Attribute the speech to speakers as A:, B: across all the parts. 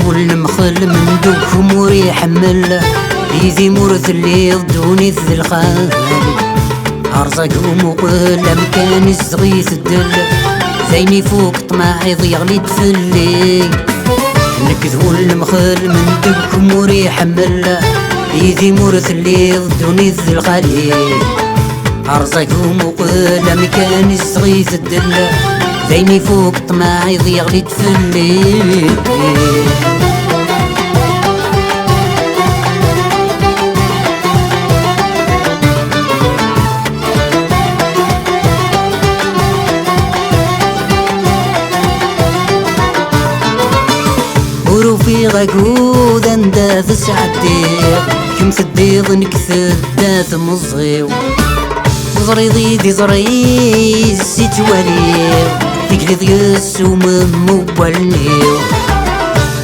A: نكذب المخل من دوكم وريح ملا إذي مرث اللي يضوني ذي الخالي عرزكم وقل مكان الصغيث الدل زيني فوق طماعي ضيغلي تفلي نكذب المخل من دوكم وريح ملا إذي مرث اللي يضوني ذي الخالي عرزكم وقل مكان الصغيث الدل زيني فوق طماعي ضيغلي تفلي وروفي غاكود انداث سعدير كم ثديض نكثد داث مصغيو زريضي دي زريز سيتواليو تقلي ضيس وممو بالنيو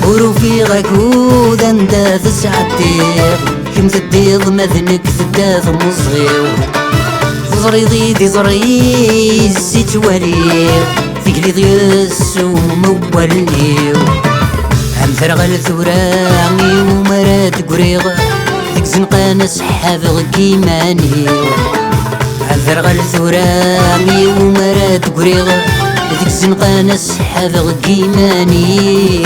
A: وروفي غاكود انداث سعدير كم ثديض مذنك ثداث مصغيو زريضي دي زريز سيتواليو تقلي ضيس وممو بالنيو أمثرغ الثوراني ومرات قريغ ذيك زنقان سحاب غكيماني أمثرغ الثوراني ومرات قريغ ذيك زنقان سحاب غكيماني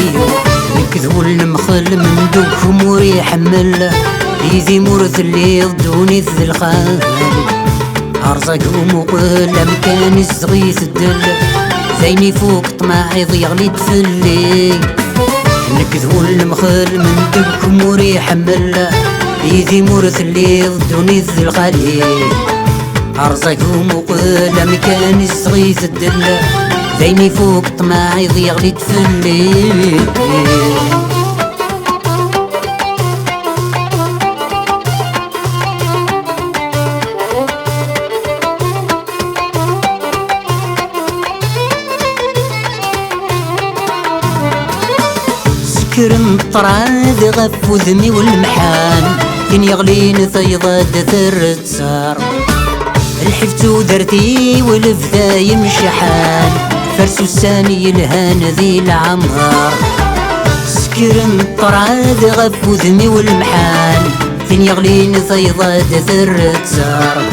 A: نكذبو المخل من دوكم وريح ملا إذي مرث اللي يضوني ذي الخالي عرزكم وقل مكان الصغيث الدل زيني فوق طماعي ضيغلي تفلي نكذبو المخل من دوكم وريح ملا إذي مرث اللي يضوني ذي الخالي عرزكم وقل مكان الصغيث الدل زيني فوق طماعي ضيغلي تفلي كرم طراد غف وذمي والمحان كن يغلين ثيضاد ثرد صار الحفتو درتي والفذايم شحان فرسو الساني الهان ذي العمار سكرم طراد غف وذمي والمحان كن يغلين ثيضاد ثرد صار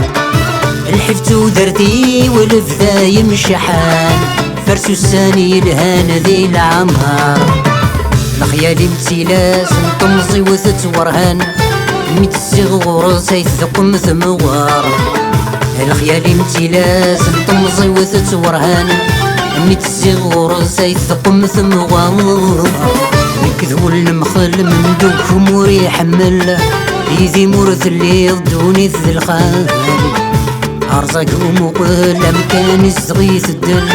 A: الحفتو درتي والفذايم شحان فرسو الساني الهان ذي العمار الخيالي متيلاس نطمزي وثت ورهان ميتسيغ غرس يثقم ثموار الخيالي متيلاس نطمزي وثت ورهان ميتسيغ غرس يثقم ثموار نكذبو المخل من دوكم وريح ملا إذي مرث اللي يضوني ذي الخالي عرزكم وقل مكان الصغيث الدل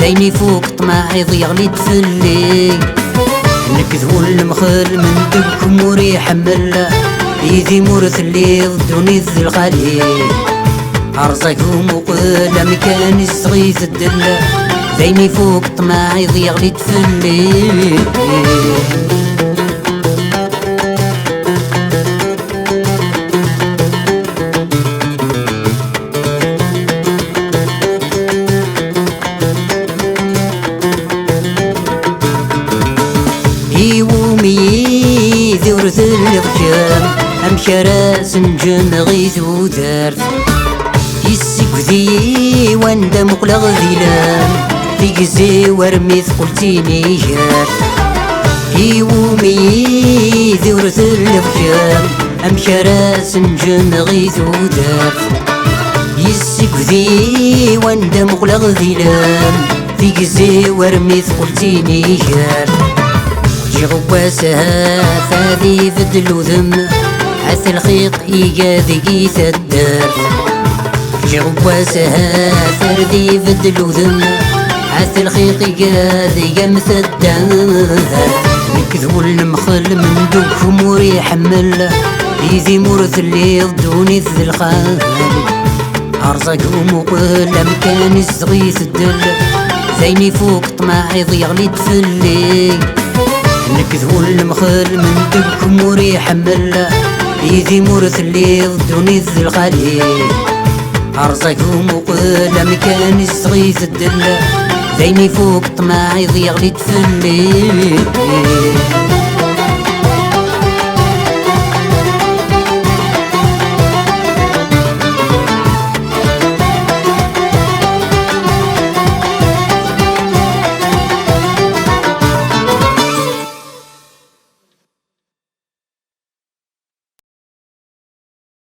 A: زيني فوق طماعي ضيغلي تفلي نكذبو المخل من دوكم وريح ملا إذي مرث اللي يضوني ذي الخالي عرزكم وقل مكان الصغيث الدل زيني فوق طماعي ضيغلي تفلي يومي ذورث الضجام أمشراس نجم غيث ودارت يسكذي واندم قلغ ذيلان في قزي ورمي ثقلتيني جار يومي ذورث الضجام أمشراس نجم غيث ودارت يسكذي واندم قلغ ذيلان في قزي ورمي ثقلتيني جار غواسها فاذي فدل وذم عث الخيط إيقاذي ثدار غواسها فاذي فدل وذم عث الخيط إيقاذي مثدار نكذبو المخل من دوكم وريح ملا إذي مرث اللي يضوني ذي الخالي عرزكم وقل مكان الصغيث الدل زيني فوق طماعي ضيغلي تفلي نكذبو المخل من دوكم وريح ملا إذي مرث اللي يضوني ذي الخالي عرزكم وقل مكان الصغيث الدل زيني فوق طماعي ضيغلي تفلي